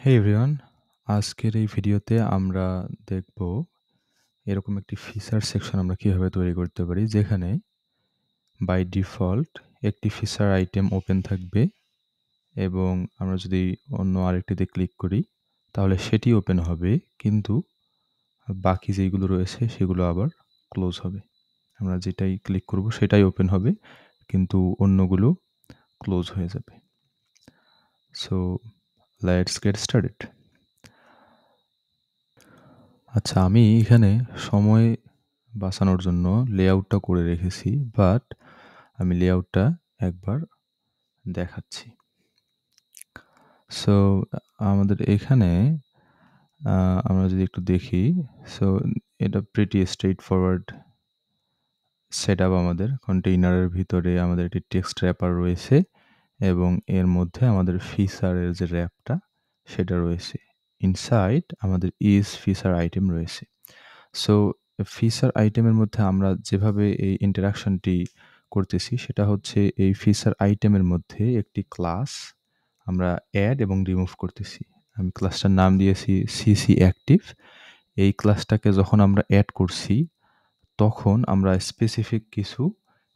Hey everyone, আজকের এই ভিডিওতে আমরা দেখব এরকম একটি ফিচার সেকশন আমরা কিভাবে তৈরি করতে পারি যেখানে বাই ডিফল্ট একটি ফিচার আইটেম ওপেন থাকবে এবং আমরা যদি অন্য আরেকটিতে ক্লিক করি তাহলে সেটি ওপেন হবে, কিন্তু বাকি যেইগুলো রয়েছে সেগুলো আবার ক্লোজ হবে। আমরা যেটাই ক্লিক করব সেটাই ওপেন হবে, কিন্তু অন্যগুলো ক্লোজ হয়ে যাবে। So let's get started. আচ্ছা, আমি এখানে সময় বাঁচানোর জন্য লেআউটটা করে রেখেছি, বাট আমি লেআউটটা একবার দেখাচ্ছি। সো আমাদের এখানে আমরা যদি একটু দেখি, সো এটা প্রিটি স্ট্রেইট ফরওয়ার্ড সেটআপ। আমাদের কন্টেইনারের ভিতরে আমাদের একটি টেক্সট র্যাপার রয়েছে এবং এর মধ্যে আমাদের ফিচারের যে র্যাপটা সেটা রয়েছে। ইনসাইড আমাদের ইজ ফিচার আইটেম রয়েছে। সো ফিচার আইটেমের মধ্যে আমরা যেভাবে এই ইন্টারাকশনটি করতেছি সেটা হচ্ছে এই ফিচার আইটেমের মধ্যে একটি ক্লাস আমরা অ্যাড এবং রিমুভ করতেছি। আমি ক্লাসটার নাম দিয়েছি সিসি অ্যাক্টিভ। এই ক্লাসটাকে যখন আমরা অ্যাড করছি তখন আমরা স্পেসিফিক কিছু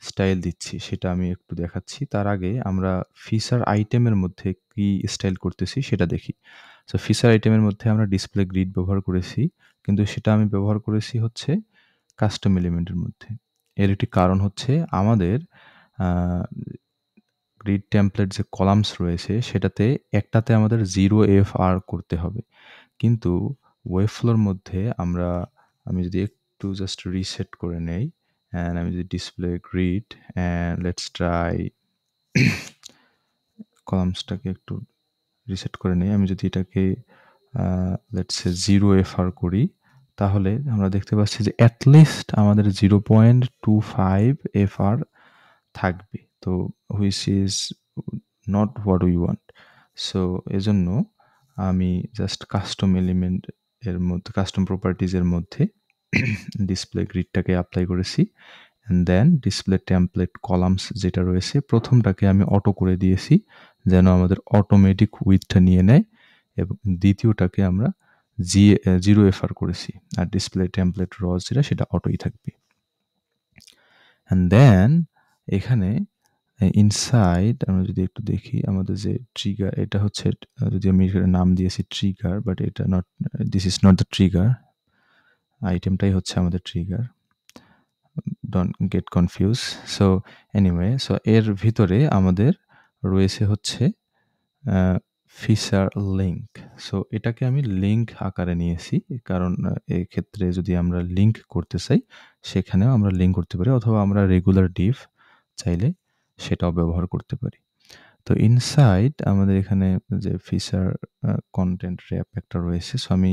স্টাইল দিচ্ছি, সেটা আমি একটু দেখাচ্ছি। তার আগে আমরা ফিচার আইটেমের মধ্যে কি স্টাইল করতেছি সেটা দেখি। সো ফিচার আইটেমের মধ্যে আমরা ডিসপ্লে গ্রিড ব্যবহার করেছি, কিন্তু সেটা আমি ব্যবহার করেছি হচ্ছে কাস্টম এলিমেন্টের মধ্যে। এর একটি কারণ হচ্ছে আমাদের গ্রিড টেমপ্লেট যে কলামস রয়েছে সেটাতে একটাতে আমাদের 0FR করতে হবে, কিন্তু ওয়েবফ্লোর মধ্যে আমি যদি একটু জাস্ট রিসেট করে নেই অ্যান্ড আমি যদি display grid and let's try কলামসটাকে একটু রিসেট করে নেই। আমি যদি এটাকে লেটস সে 0FR করি তাহলে আমরা দেখতে পাচ্ছি যে অ্যাটলিস্ট আমাদের 0.25FR থাকবে, তো which is not what we want. So এজন্য আমি জাস্ট কাস্টম এলিমেন্ট এর মধ্যে কাস্টম প্রপার্টিজের মধ্যে ডিসপ্লে গ্রিডটাকে অ্যাপ্লাই করেছি and then display template columns যেটা রয়েছে প্রথমটাকে আমি অটো করে দিয়েছি যেন আমাদের অটোমেটিক উইথটা নিয়ে নেয়, এবং দ্বিতীয়টাকে আমরা 0FR করেছি, আর ডিসপ্লে টেমপ্লেট রজ যেটা সেটা অটোই থাকবে। অ্যান্ড দেন এখানে ইনসাইড আমরা যদি একটু দেখি আমাদের যে ট্রিগার, এটা হচ্ছে যদি আমি এখানে নাম দিয়েছি ট্রিগার, বাট এটা not, this is not the trigger, আইটেমটাই হচ্ছে আমাদের trigger, don't get confuse. So anyway, so এর ভিতরে আমাদের রয়েছে হচ্ছে ফিচার লিঙ্ক। সো এটাকে আমি লিঙ্ক আকারে নিয়েছি, কারণ এই ক্ষেত্রে যদি আমরা লিঙ্ক করতে চাই সেখানেও আমরা লিঙ্ক করতে পারি, অথবা আমরা রেগুলার ডিভ চাইলে সেটাও ব্যবহার করতে পারি। তো ইনসাইড আমাদের এখানে যে ফিচার কন্টেন্ট র্যাপ একটা রয়েছে, সো আমি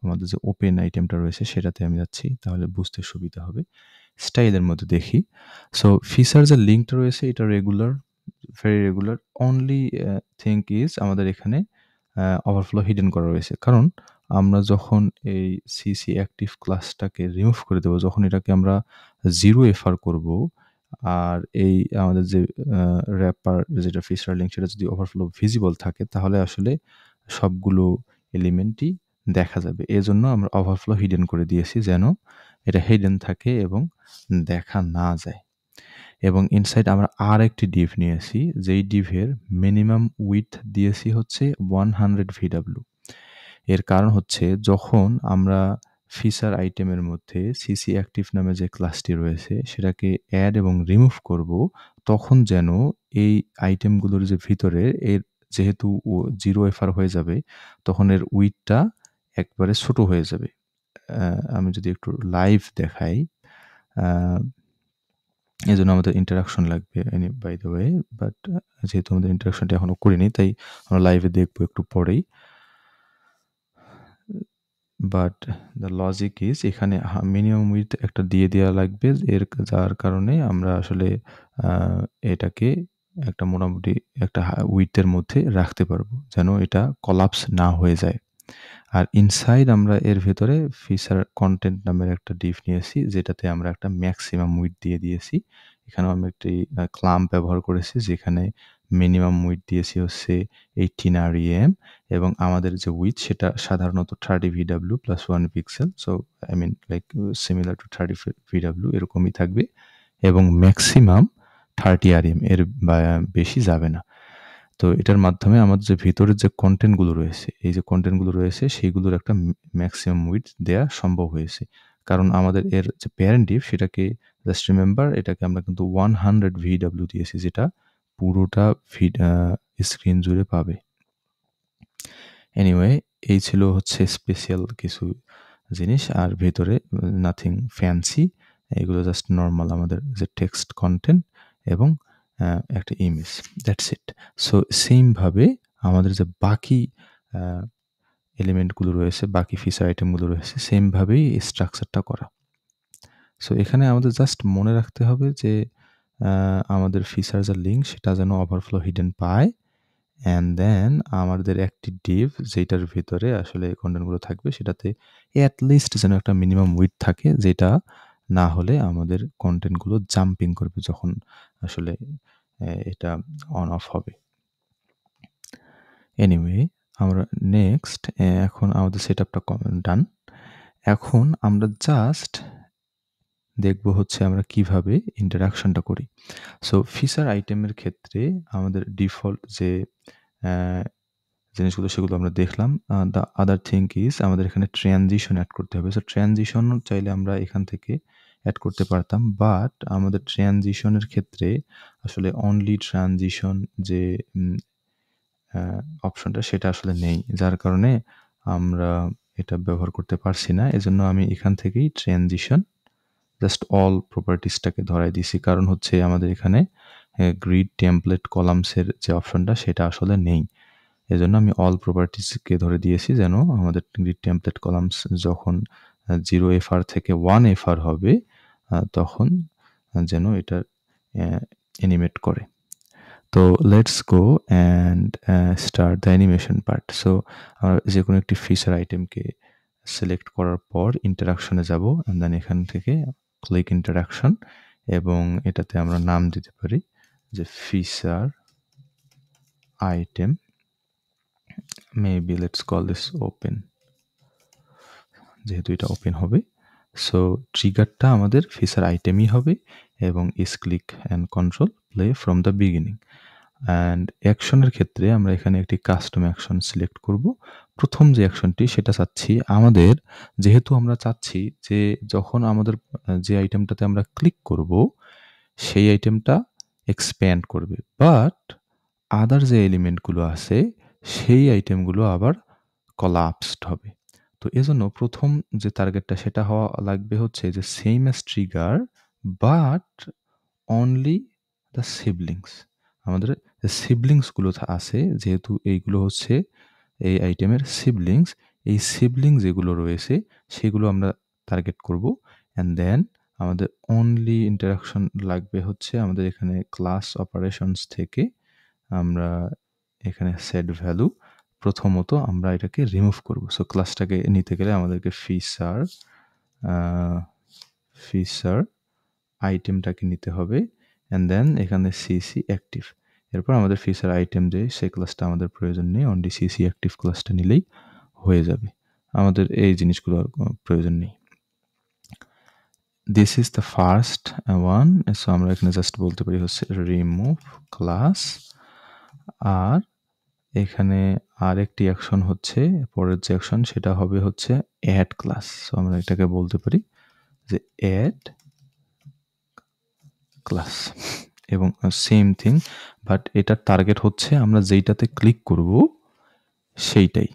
আমাদের যে ওপেন আইটেমটা রয়েছে সেটাতে আমি যাচ্ছি, তাহলে বুঝতে সুবিধা হবে। স্টাইলের মধ্যে দেখি, সো ফিচার যে লিঙ্কটা রয়েছে এটা regular, very regular. Only thing is আমাদের এখানে ওভারফ্লো হিডেন করা রয়েছে, কারণ আমরা যখন এই সিসি অ্যাক্টিভ ক্লাসটাকে রিমুভ করে দেবো, যখন এটাকে আমরা 0FR করব, আর এই আমাদের যে র্যাপার যেটা ফিচার লিঙ্ক সেটা যদি ওভারফ্লো ভিজিবল থাকে তাহলে আসলে সবগুলো এলিমেন্টই দেখা যাবে। এজন্য আমরা ওভারফ্লো হিডেন করে দিয়েছি যেন এটা হিডেন থাকে এবং দেখা না যায়। এবং ইনসাইড আমরা আরেকটি ডিভ নিয়েছি, যেই ডিভের মিনিমাম উইডথ দিয়েছি হচ্ছে 100 VW। এর কারণ হচ্ছে যখন আমরা ফিচার আইটেমের মধ্যে সিসি অ্যাক্টিভ নামে যে ক্লাসটি রয়েছে সেটাকে অ্যাড এবং রিমুভ করব, তখন যেন এই আইটেমগুলোর যে ভিতরে এর যেহেতু 0FR হয়ে যাবে তখন এর উইডথটা একবারে ছোট হয়ে যাবে। আমি যদি একটু লাইভ দেখাই, এজন্য আমাদের ইন্টারাকশন লাগবে বাই দ্য ওয়ে, বাট যেহেতু আমাদের ইন্টারাকশনটা এখনো করিনি তাই আমরা লাইভে দেখবো একটু পরেই। বাট দ্য লজিক ইজ এখানে মিনিমাম উইডথ একটা দিয়ে দেওয়া লাগবে, যার কারণে আমরা আসলে এটাকে একটা মোটামুটি একটা উইডথের মধ্যে রাখতে পারবো যেন এটা কলাপস না হয়ে যায়। আর ইনসাইড আমরা এর ভেতরে ফিচার কন্টেন্ট নামের একটা ডিভ নিয়েছি যেটাতে আমরা একটা ম্যাক্সিমাম উইডথ দিয়ে দিয়েছি। এখানেও আমি একটি ক্লাম্প ব্যবহার করেছি, যেখানে মিনিমাম উইডথ দিয়েছি হচ্ছে 18 REM, এবং আমাদের যে উইডথ সেটা সাধারণত 30 VW plus 1 pixel. So I mean like similar to 30 VW এরকমই থাকবে, এবং ম্যাক্সিমাম 30 REM, এর বেশি যাবে না। তো এটার মাধ্যমে আমাদের যে ভিতরের যে কন্টেন্টগুলো রয়েছে, এই যে কন্টেন্টগুলো রয়েছে সেইগুলোর একটা ম্যাক্সিমাম উইডথ দেওয়া সম্ভব হয়েছে। কারণ আমাদের এর যে প্যারেন্ট ডিভ সেটাকে, জাস্ট রিমেম্বার, এটাকে আমরা কিন্তু 100 VW দিয়েছি, যেটা পুরোটা স্ক্রিন জুড়ে পাবে। এনিওয়ে, এই ছিল হচ্ছে স্পেশাল কিছু জিনিস, আর ভেতরে নাথিং ফ্যান্সি, এগুলো জাস্ট নর্মাল আমাদের যে টেক্সট কন্টেন্ট এবং একটা ইমেজ, দ্যাটস ইট। সো সেমভাবে আমাদের যে বাকি এলিমেন্টগুলো রয়েছে, বাকি ফিচার আইটেমগুলো রয়েছে, সেমভাবেই এই স্ট্রাকচারটা করা। সো এখানে আমাদের জাস্ট মনে রাখতে হবে যে আমাদের ফিচার যে লিঙ্ক সেটা যেন ওভারফ্লো হিডেন পায়, অ্যান্ড দেন আমাদের একটি ডিভ যেটার ভিতরে আসলে কন্টেন্টগুলো থাকবে সেটাতে অ্যাটলিস্ট যেন একটা মিনিমাম উইডথ থাকে, যেটা না হলে আমাদের কন্টেন্টগুলো জাম্পিং করবে যখন আসলে এটা অন অফ হবে। এনিওয়ে, আমরা নেক্সট, এখন আমাদের সেটআপটা ডান। এখন আমরা জাস্ট দেখব হচ্ছে আমরা কিভাবে ইন্টারাকশনটা করি। সো ফিচার আইটেমের ক্ষেত্রে আমাদের ডিফল্ট যে জিনিসগুলো সেগুলো আমরা দেখলাম। দ্য আদার থিং ইজ আমাদের এখানে ট্রানজিশন অ্যাড করতে হবে। সো ট্রানজিশন চাইলে আমরা এখান থেকে অ্যাড করতে পারতাম, বাট আমাদের ট্রানজিশনের ক্ষেত্রে আসলে অনলি ট্রানজিশন যে অপশনটা সেটা আসলে নেই, যার কারণে আমরা এটা ব্যবহার করতে পারছি না। এজন্য আমি এখান থেকেই ট্রানজিশন জাস্ট অল প্রপার্টিসটাকে ধরাই দিছি, কারণ হচ্ছে আমাদের এখানে গ্রিড টেমপ্লেট কলামসের যে অপশনটা সেটা আসলে নেই। এজন্য আমি অল প্রপার্টিসকে ধরে দিয়েছি, যেন আমাদের গ্রিড টেমপ্লেট কলামস যখন 0 FR থেকে 1 FR হবে তখন যেন এটা অ্যানিমেট করে। তো let's go and start the animation part. So যে কোনো একটি ফিচার আইটেমকে সিলেক্ট করার পর ইন্টারাকশনে যাব, অ্যান্ড দেন এখান থেকে ক্লিক ইন্টারাকশন, এবং এটাতে আমরা নাম দিতে পারি যে feature item, maybe let's call this open, যেহেতু এটা ওপেন হবে। সো ট্রিগারটা আমাদের ফিচার আইটেমই হবে, এবং is click and control play from the beginning. And অ্যাকশনের ক্ষেত্রে আমরা এখানে একটি কাস্টম অ্যাকশন সিলেক্ট করব। প্রথম যে অ্যাকশনটি সেটা চাচ্ছি আমাদের, যেহেতু আমরা চাচ্ছি যে যখন আমাদের যে আইটেমটাতে আমরা ক্লিক করব সেই আইটেমটা এক্সপ্যান্ড করবে, বাট আদার যে এলিমেন্টগুলো আছে সেই আইটেমগুলো আবার কলাপসড হবে। তো এজন্য প্রথম যে টার্গেটটা সেটা হওয়া লাগবে হচ্ছে যে same as trigger, but only the siblings. আমাদের যে সিবলিংসগুলো আছে, যেহেতু এইগুলো হচ্ছে এই আইটেমের সিবলিংস, এই সিবলিংস যেগুলো রয়েছে সেগুলো আমরা টার্গেট করব। অ্যান্ড দেন আমাদের অনলি ইন্টারাকশন লাগবে হচ্ছে আমাদের এখানে ক্লাস অপারেশনস থেকে আমরা এখানে সেট ভ্যালু, প্রথমত আমরা এটাকে রিমুভ করব। সো ক্লাসটাকে নিতে গেলে আমাদেরকে ফিচার আইটেমটাকে নিতে হবে, অ্যান্ড দেন এখানে সিসি অ্যাক্টিভ। এরপর আমাদের ফিচার আইটেম যে সেই ক্লাসটা আমাদের প্রয়োজন নেই, অনলি সিসি অ্যাক্টিভ ক্লাসটা নিলেই হয়ে যাবে। আমাদের এই জিনিসগুলো আর প্রয়োজন নেই। This is the first one. So আমরা এখানে জাস্ট বলতে পারি হচ্ছে রিমুভ ক্লাস, আর এখানে আরেকটি অ্যাকশন হচ্ছে, পরের যে অ্যাকশন সেটা হবে হচ্ছে অ্যাড ক্লাস। সো আমরা এটাকে বলতে পারি যে অ্যাড ক্লাস, এবং সেম থিং, বাট এটার টার্গেট হচ্ছে আমরা যেইটাতে ক্লিক করব সেইটাই।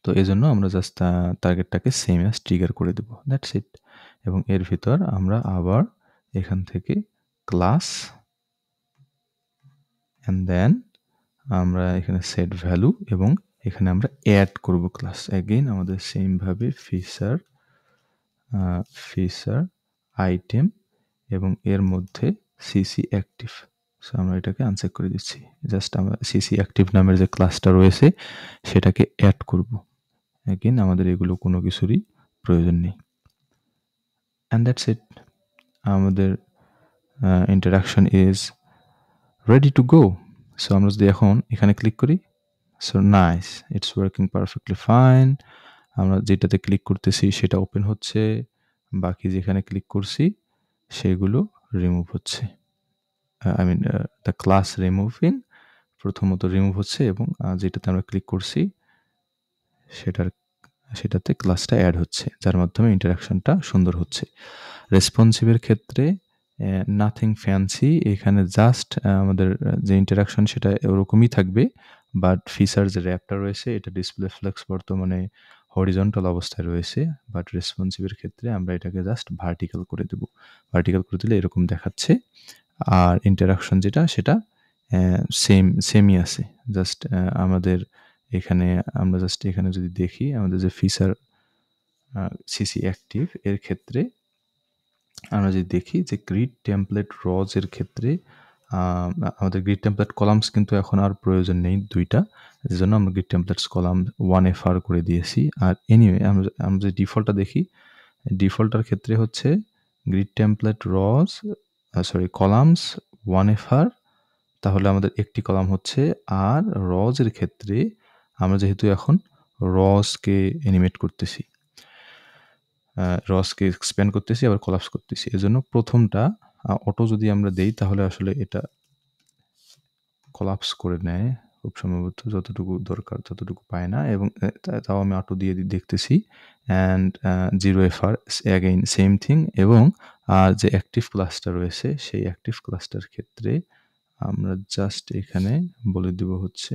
তো এই জন্য আমরা জাস্ট টার্গেটটাকে সেম অ্যাজ ট্রিগার করে দেব, দ্যাটস ইট। এবং এর ভিতর আমরা আবার এখান থেকে ক্লাস, অ্যান্ড দেন আমরা এখানে সেট ভ্যালু, এবং এখানে আমরা অ্যাড করব ক্লাস। অ্যাগেইন আমাদের সেমভাবে ফিচার আইটেম, এবং এর মধ্যে সিসি অ্যাক্টিভ। সো আমরা এটাকে আনচেক করে দিচ্ছি, জাস্ট আমরা সিসি অ্যাক্টিভ নামের যে ক্লাসটা রয়েছে সেটাকে অ্যাড করব। অ্যাগেইন আমাদের এগুলো কোনো কিছুরই প্রয়োজন নেই, অ্যান্ড দ্যাটস ইট। আমাদের interaction is ready to go. So আমরা যদি এখন এখানে ক্লিক করি, so nice, it's working perfectly fine. আমরা যেটাতে ক্লিক করতেছি সেটা ওপেন হচ্ছে, বাকি যেখানে ক্লিক করছি সেগুলো রিমুভ হচ্ছে। I mean the class removing প্রথমত রিমুভ হচ্ছে এবং যেটাতে আমরা ক্লিক করছি সেটাতে ক্লাসটা অ্যাড হচ্ছে, যার মাধ্যমে ইন্টারাকশনটা সুন্দর হচ্ছে। রেসপন্সিভের ক্ষেত্রে নাথিং ফ্যান্সি, এখানে জাস্ট আমাদের যে ইন্টারাকশন সেটা ওরকমই থাকবে, বাট ফিচার যে র্যাপটা রয়েছে এটা ডিসপ্লে ফ্লেক্স বর্তমানে হরিজন্টাল অবস্থায় রয়েছে, বাট রেসপন্সিভের ক্ষেত্রে আমরা এটাকে জাস্ট ভার্টিক্যাল করে দেব। ভার্টিক্যাল করে দিলে এরকম দেখাচ্ছে। আর ইন্টারাকশন যেটা সেটা সেমই আছে। জাস্ট আমাদের এখানে আমরা জাস্ট এখানে যদি দেখি আমাদের যে ফিচার সিসি অ্যাক্টিভ এর ক্ষেত্রে আমরা যদি দেখি যে গ্রিড টেমপ্লেট রজ এর ক্ষেত্রে আমাদের গ্রিড টেমপ্লেট কলামস কিন্তু এখন আর প্রয়োজন নেই দুইটা, যে জন্য আমরা গ্রিড টেমপ্লেটস কলাম 1FR করে দিয়েছি। আর এনিওয়ে আমরা যে ডিফল্টটা দেখি, ডিফল্টার ক্ষেত্রে হচ্ছে গ্রিড টেমপ্লেট রজ কলামস 1FR, তাহলে আমাদের একটি কলাম হচ্ছে। আর রজের ক্ষেত্রে আমরা যেহেতু এখন রজকে অ্যানিমেট করতেছি, রসকে এক্সপ্যান্ড করতেছি আবার কোলাপস করতেছি, এজন্য প্রথমটা অটো যদি আমরা দেই তাহলে আসলে এটা কোলাপস করে নেয় খুব সম্ভবত, যতটুকু দরকার ততটুকু পায় না। এবং তাও আমি অটো দিয়ে দেখতেছি। And 0FR again same thing. এবং যে অ্যাক্টিভ ক্লাসটা রয়েছে সেই অ্যাক্টিভ ক্লাসটার ক্ষেত্রে আমরা জাস্ট এখানে বলে দেব হচ্ছে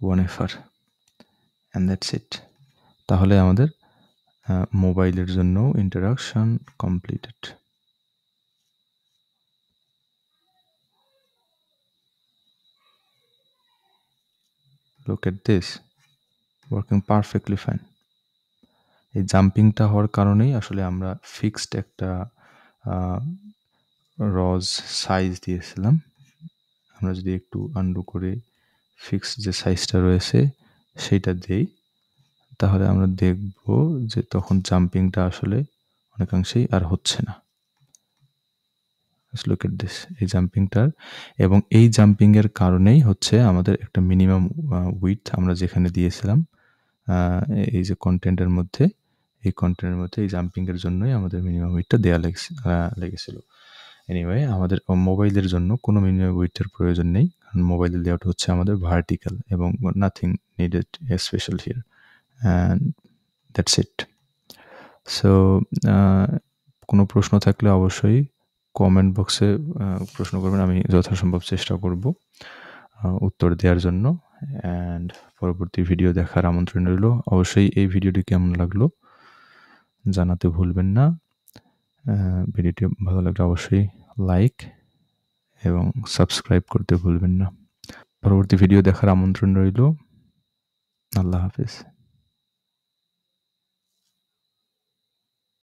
1FR অ্যান্ড দ্যাটস ইট। তাহলে আমাদের মোবাইলের জন্য interaction completed. Look at this, working perfectly fine. এই জাম্পিংটা হওয়ার কারণেই আসলে আমরা ফিক্সড একটা রজ সাইজ দিয়েছিলাম। আমরা যদি একটু আন্ডু করে ফিক্সড যে সাইজটা রয়েছে সেইটা দেই, তাহলে আমরা দেখব যে তখন জাম্পিংটা আসলে অনেকাংশেই আর হচ্ছে না। লুক এট দিস, এই জাম্পিংটার, এবং এই জাম্পিংয়ের কারণেই হচ্ছে আমাদের একটা মিনিমাম উইডথ আমরা যেখানে দিয়েছিলাম এই যে কন্টেন্টের মধ্যে, এই কন্টেন্টের মধ্যে এই জাম্পিংয়ের জন্যই আমাদের মিনিমাম উইডথটা দেওয়া লেগেছিল। এনিওয়ে আমাদের মোবাইলের জন্য কোনো মিনিমাম উইডথের প্রয়োজন নেই, কারণ মোবাইলের লেআউট হচ্ছে আমাদের ভার্টিক্যাল এবং nothing needed special here, and that's it. So কোনো প্রশ্ন থাকলে অবশ্যই কমেন্ট বক্সে প্রশ্ন করবেন, আমি যথাসম্ভব চেষ্টা করব উত্তর দেওয়ার জন্য। অ্যান্ড পরবর্তী ভিডিও দেখার আমন্ত্রণ রইল। অবশ্যই এই ভিডিওটি কেমন লাগলো জানাতে ভুলবেন না। ভিডিওটি ভালো লাগলে অবশ্যই লাইক এবং সাবস্ক্রাইব করতে ভুলবেন না। পরবর্তী ভিডিও দেখার আমন্ত্রণ রইল। আল্লাহ হাফেজ।